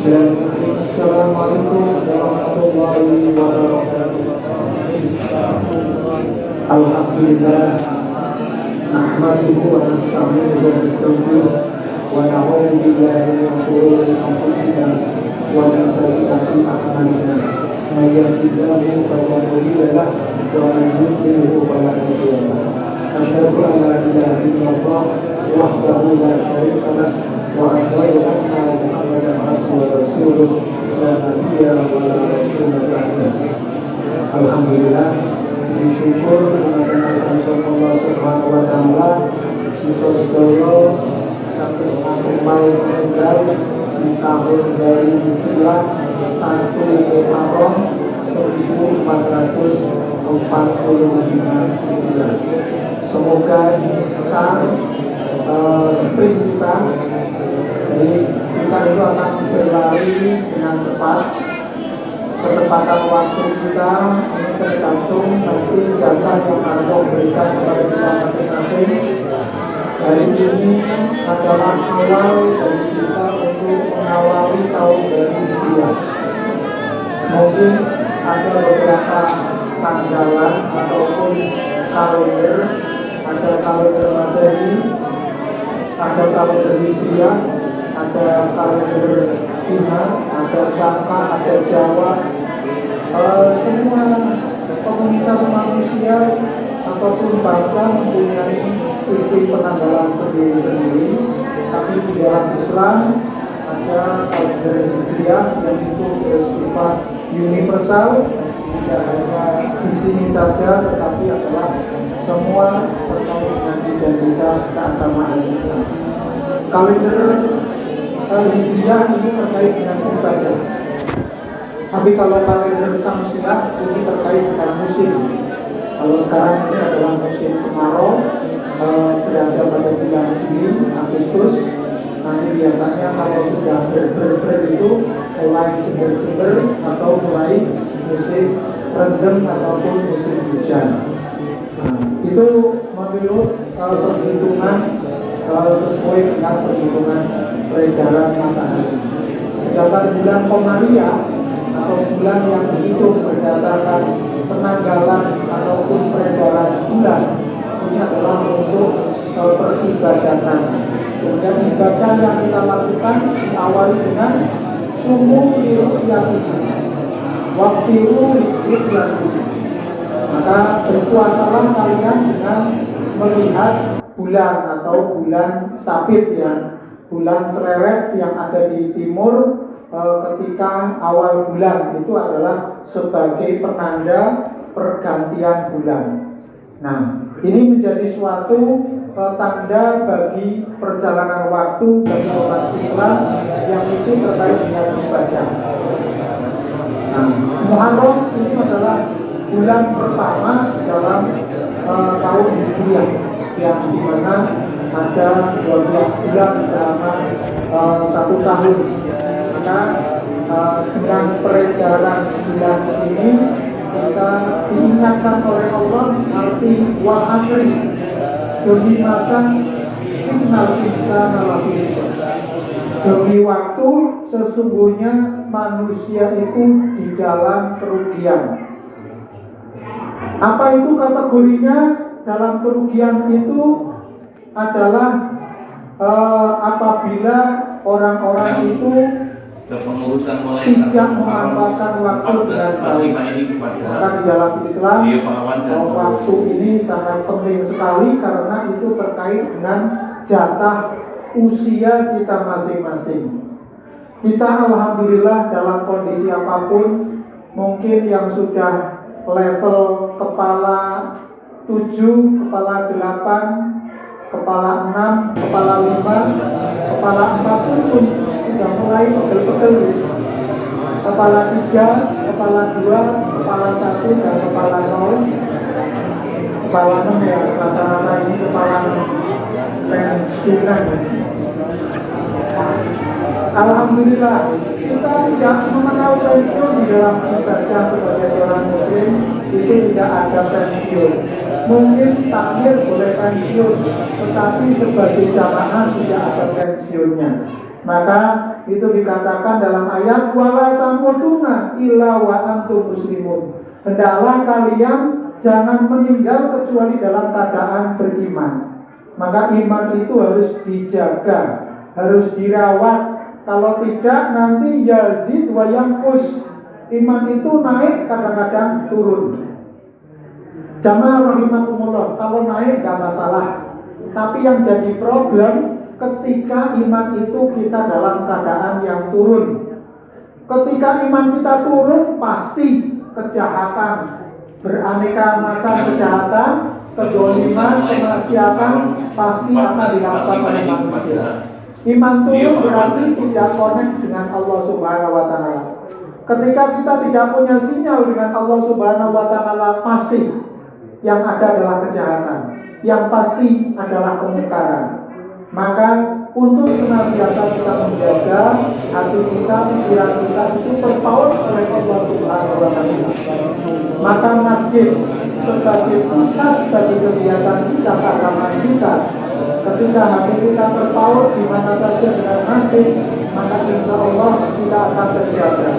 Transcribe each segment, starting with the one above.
Assalamualaikum warahmatullahi wabarakatuh. Alhamdulillah, nahmaduhu wa nasta'inuhu wa nastaghfiruh wa na'udzu billahi min shururi anfusina wa min sayyiati a'malina. May yahdihillahu fala mudilla lahu wa man yudlil fala hadiya lahu. Asyhadu an la ilaha illallah wahdahu la syarika lahu wa asyhadu anna Muhammadan abduhu wa rasuluh la nabiyya wa la rasula ba'dahu. Alhamdulillah, bersyukur kepada Allah Subhanahu wa taala kita sedaya sampai sampai meninggal di tahun 2009 1 Muharram 1445 Hijriah. Semoga sekarang sprint kita, jadi kita itu akan berlari dengan cepat. Kecepatan waktu kita ini tergantung nanti jatah yang Allah berikan kepada kita masing-masing. Hari ini adalah awal dari kita untuk mengawali tahun 2023. Mungkin ada beberapa tanggalan ataupun kalender, ada kalender Masehi, ada kalender Hijriah, ada kalender Cina, ada Saka, ada Jawa. Semua komunitas manusia ataupun bangsa mempunyai sistem penanggalan sendiri-sendiri. Tapi di dalam Islam ada kalender Hijriah yang itu bersifat universal, tidak hanya di sini saja, tetapi adalah semua terkait dengan identitas keagamaan kita. Kalender Hijriah ini terkait dengan ibadah. Tapi kalau kalender Syamsiah ini terkait dengan musim. Kalau sekarang ini adalah musim kemarau, berada pada bulan Juni, Agustus. Nanti biasanya kalau sudah ber itu mulai jember-jember atau mulai musim rendem ataupun musim hujan. Itu menurut perhitungan sesuai dengan perhitungan peredaran matahari. Sedangkan bulan Komariah atau bulan yang dihitung berdasarkan penanggalan ataupun peredaran bulan ini adalah untuk peribadatan. Sehingga ibadah yang kita lakukan diawali dengan sumu ru'yati, waktu ru'yati. Maka berpuasalah kalian dengan melihat bulan atau bulan sabit, ya, bulan Cerewet yang ada di timur. Ketika awal bulan itu adalah sebagai penanda pergantian bulan. Nah, ini menjadi suatu tanda bagi perjalanan waktu bagi umat Islam yang itu terkait dengan ibadah. Nah, Muharram ini adalah bulan pertama dalam tahun Hijriah, yang dimana ada 12 bulan selama 1 tahun. Maka dengan peredaran bulan ini kita diingatkan oleh Allah arti wal asri, demi masa innal insana lafi khusr. Demi waktu sesungguhnya manusia itu di dalam kerugian. Apa itu kategorinya? Dalam kerugian itu adalah apabila orang-orang itu tidak memanfaatkan waktu dengan baik. Maka di dalam Islam waktu ini sangat penting sekali karena itu terkait dengan jatah usia kita masing-masing. Kita alhamdulillah dalam kondisi apapun, mungkin yang sudah level kepala 7, kepala 8, kepala 6, kepala 5, kepala 4 pun sudah mulai pegel-pegel. Kepala 3, kepala 2, kepala 1 dan kepala 0. Kepala 6 ya, rata-rata ini kepala pensiunan. Alhamdulillah kita tidak mengenal pensiun di dalam ibadah sebagai seorang muslim. Itu tidak ada pensiun. Mungkin takmir boleh pensiun, tetapi sebagai jamaah tidak ada pensiunnya. Maka itu dikatakan dalam ayat wala tamutunna illa wa antum muslimun. Hendaklah kalian jangan meninggal kecuali dalam keadaan beriman. Maka iman itu harus dijaga, harus dirawat. Kalau tidak nanti yazid wa yanqus. Iman itu naik, kadang-kadang turun. Jamaah rahimakumullah, kalau naik gak masalah. Tapi yang jadi problem ketika iman itu kita dalam keadaan yang turun. Ketika iman kita turun, pasti kejahatan, beraneka macam kejahatan, kezaliman, kemaksiatan pasti akan dilakukan oleh manusia. Iman turun berarti tidak connect dengan Allah Subhanahu wa Ta'ala. Ketika kita tidak punya sinyal dengan Allah Subhanahu wa Ta'ala, pasti yang ada adalah kejahatan, yang pasti adalah kemungkaran. Maka untuk senantiasa kita menjaga hati kita, pikiran kita itu terpaut oleh Allah Subhanahu wa Ta'ala. Maka masjid sebagai pusat bagi kegiatan kita, agama kita, ketika hati kita terpaut di mana saja dengan masjid, maka insya Allah kita akan terjaga.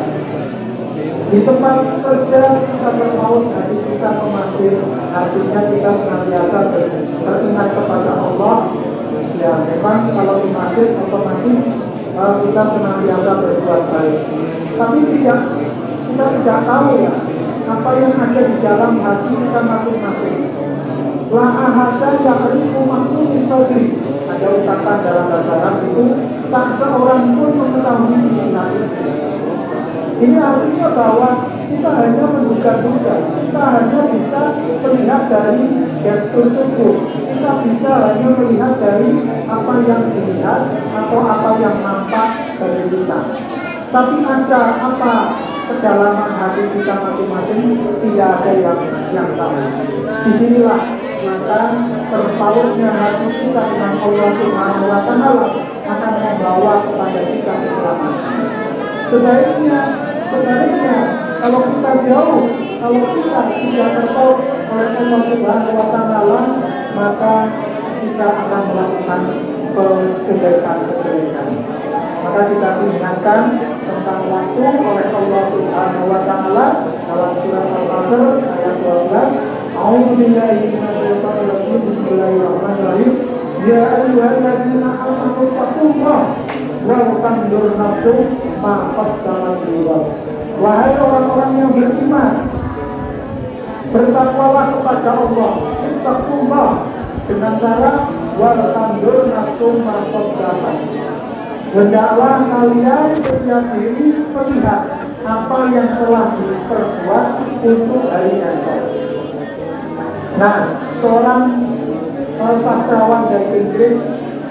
Di tempat kerja kita terpaut hati kita ke masjid, artinya kita senantiasa beringat kepada Allah. Ya memang kalau di masjid otomatis kita senantiasa berbuat baik. Tapi kita tidak tahu ya apa yang ada di dalam hati kita masing-masing. La ahada ya'rifu makhluk istadri. Ada ungkapan dalam bahasa Arab itu, tak seorang pun mengetahui isi hati. Ini artinya bahwa kita hanya menduga-duga, kita hanya bisa melihat dari gestur tubuh, kita bisa hanya melihat dari apa yang dilihat atau apa yang nampak dari kita. Tapi ada apa kedalaman hati kita masing-masing, tidak ada yang tahu. Disinilah maka terpautnya hati kita dengan Allah Subhanahu wa Ta'ala akan membawa kepada kita keselamatan. Sebaliknya kalau kita jauh, kalau kita tidak terpaut oleh Allah Subhanahu wa Ta'ala, maka kita akan melakukan kejelekan. Maka kita diingatkan tentang waktu oleh Allah Subhanahu wa Ta'ala dalam surat Al-Asr ayat 12. A'udzubillahi minasyaitonir rajim. Bismillahirrahmanirrahim. Ya ayyuhalladzina amanu taqullaha wa tanzur nafsum ma qaddamat lighad. Wahai orang-orang yang beriman, bertakwalah kepada Allah. Taqullah dengan cara wa tanzur nafsum ma qaddamat. Hendaklah kalian setiap diri melihat apa yang telah diperbuat untuk hari esok. Nah, seorang sastrawan dari Inggris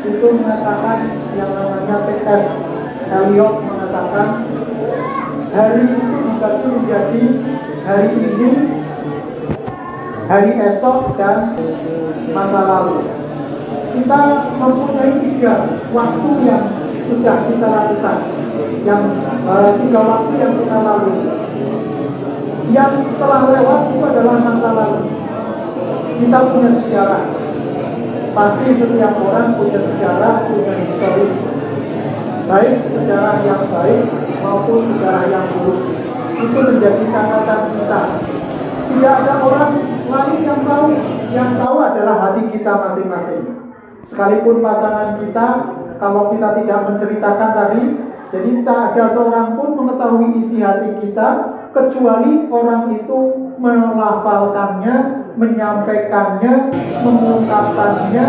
itu mengatakan yang namanya T.S. Eliot mengatakan hari itu dibagi menjadi hari ini, hari esok, dan masa lalu. Kita mempunyai 3 waktu yang sudah kita lakukan, yang 3 waktu yang kita lalui. Yang telah lewat itu adalah masa lalu. Kita punya sejarah. Pasti setiap orang punya sejarah, punya historis. Baik sejarah yang baik maupun sejarah yang buruk. Itu menjadi catatan kita. Tidak ada orang lain yang tahu. Yang tahu adalah hati kita masing-masing. Sekalipun pasangan kita, kalau kita tidak menceritakan tadi, jadi tak ada seorang pun mengetahui isi hati kita kecuali orang itu melafalkannya, menyampaikannya, mengungkapkannya,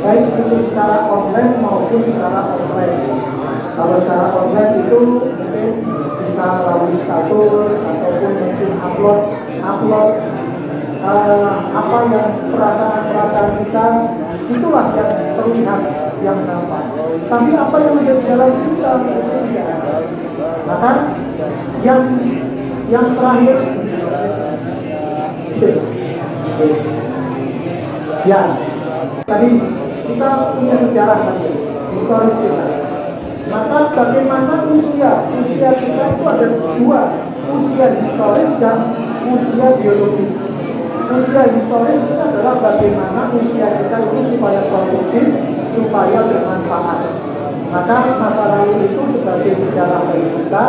baik itu secara online maupun secara offline. Kalau secara online itu mungkin bisa melalui status ataupun mungkin upload apa yang perasaan kita, itulah yang terlihat, yang nampak. Tapi apa yang menjadi dalam kita itu tidak ada. Maka yang terakhir ya, tadi kita punya sejarah tadi, historis kita. Maka bagaimana usia kita itu ada 2, usia historis dan usia biologis. Usia historis itu adalah bagaimana usia kita itu supaya produktif, supaya bermanfaat. Maka masa lalu itu sebagai sejarah bagi kita,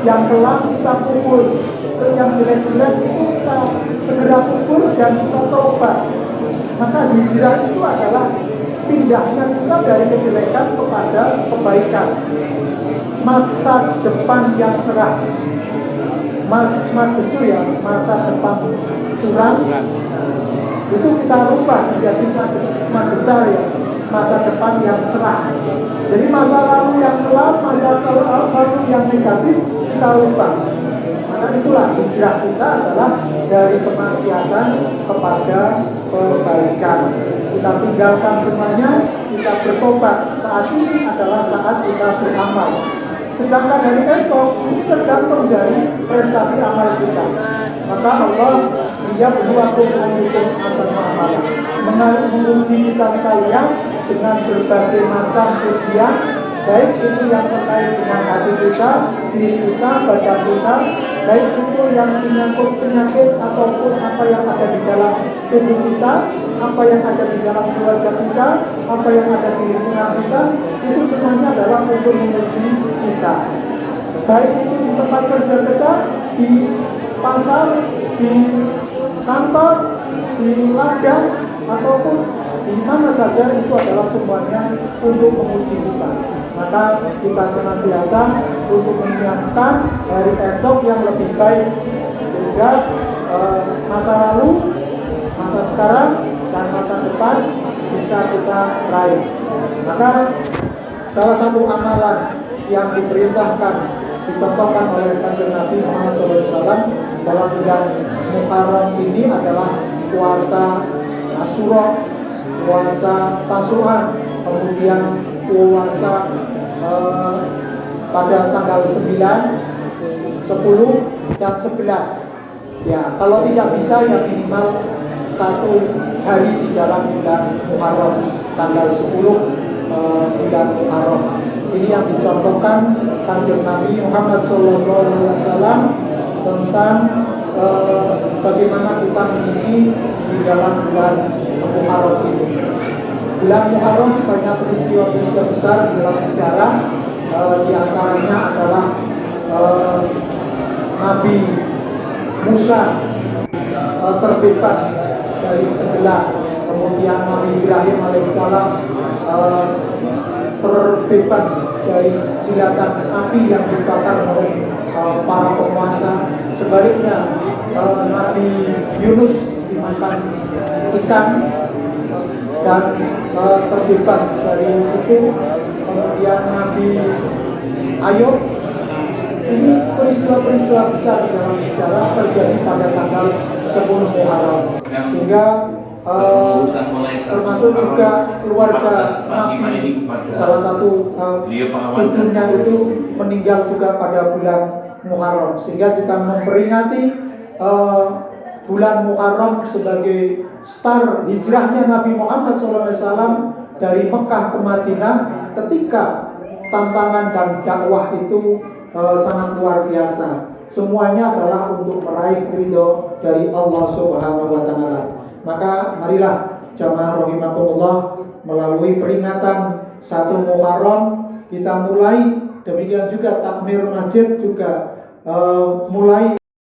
yang telah kita kubur, yang jelek-jelek itu kita segera kubur dan kita tobat. Maka hijrah itu adalah pindahnya kita dari kejelekan kepada kebaikan. Masa depan yang cerah, Mas Besu ya, masa depan suram itu kita rubah menjadi masa ya, masa depan yang cerah. Jadi masa lalu yang kelam, masa lalu yang negatif kita rubah. Maka itulah hijrah kita adalah dari kemaksiatan kepada kebaikan. Kita tinggalkan semuanya, kita bertobat. Saat ini adalah saat kita beramal. Sedangkan dari esok itu tergantung dari prestasi amal kita. Maka Allah dia berlaku menghukum asal amalan, menguji kita sekalian dengan berbagai macam ujian, baik itu yang terkait dengan hati kita, diri kita, badan kita, baik itu yang menyangkut penyakit ataupun apa yang ada di dalam tubuh kita, apa yang ada di dalam keluarga kita, apa yang ada di lingkungan kita, itu semuanya adalah untuk menguji kita. Baik itu di tempat kerja kita, di pasar, di kantor, di ladang, ataupun di mana saja, itu adalah semuanya untuk menguji kita. Maka kita senantiasa untuk menyiapkan hari esok yang lebih baik, sehingga masa lalu, masa sekarang, dan masa depan bisa kita raih. Maka salah satu amalan yang diperintahkan, dicontohkan oleh Kanjeng Nabi Muhammad SAW dalam bulan Muharram ini adalah puasa Asyura, puasa Tasu'a, kemudian puasa pada tanggal 9, 10, dan 11. Ya, kalau tidak bisa ya minimal 1 hari di dalam bulan Muharram, tanggal 10 bulan Muharram. Ini yang dicontohkan Kanjeng Nabi Muhammad SAW tentang bagaimana kita mengisi di dalam bulan Muharram ini. Bulan Muharram banyak peristiwa-peristiwa besar di dalam sejarah. Di antaranya adalah Nabi Musa terbebas dari tenggelam, kemudian Nabi Ibrahim alaihissalam terbebas dari jilatan api yang dibakar oleh para penguasa. Sebaliknya Nabi Yunus dimakan ikan dan terbebas dari itu. Kemudian Nabi Ayub. Ini peristiwa-peristiwa besar di dalam sejarah terjadi pada tanggal 10 Muharram, sehingga termasuk juga keluarga Nabi, salah satu cucunya itu meninggal juga pada bulan Muharram, sehingga kita memperingati bulan Muharram sebagai start hijrahnya Nabi Muhammad SAW dari Mekah ke Madinah, ketika tantangan dan dakwah itu sangat luar biasa. Semuanya adalah untuk meraih ridho dari Allah Subhanahu wa Ta'ala. Maka marilah jamaah rahimakumullah, melalui peringatan 1 Muharram kita mulai, demikian juga takmir masjid juga mulai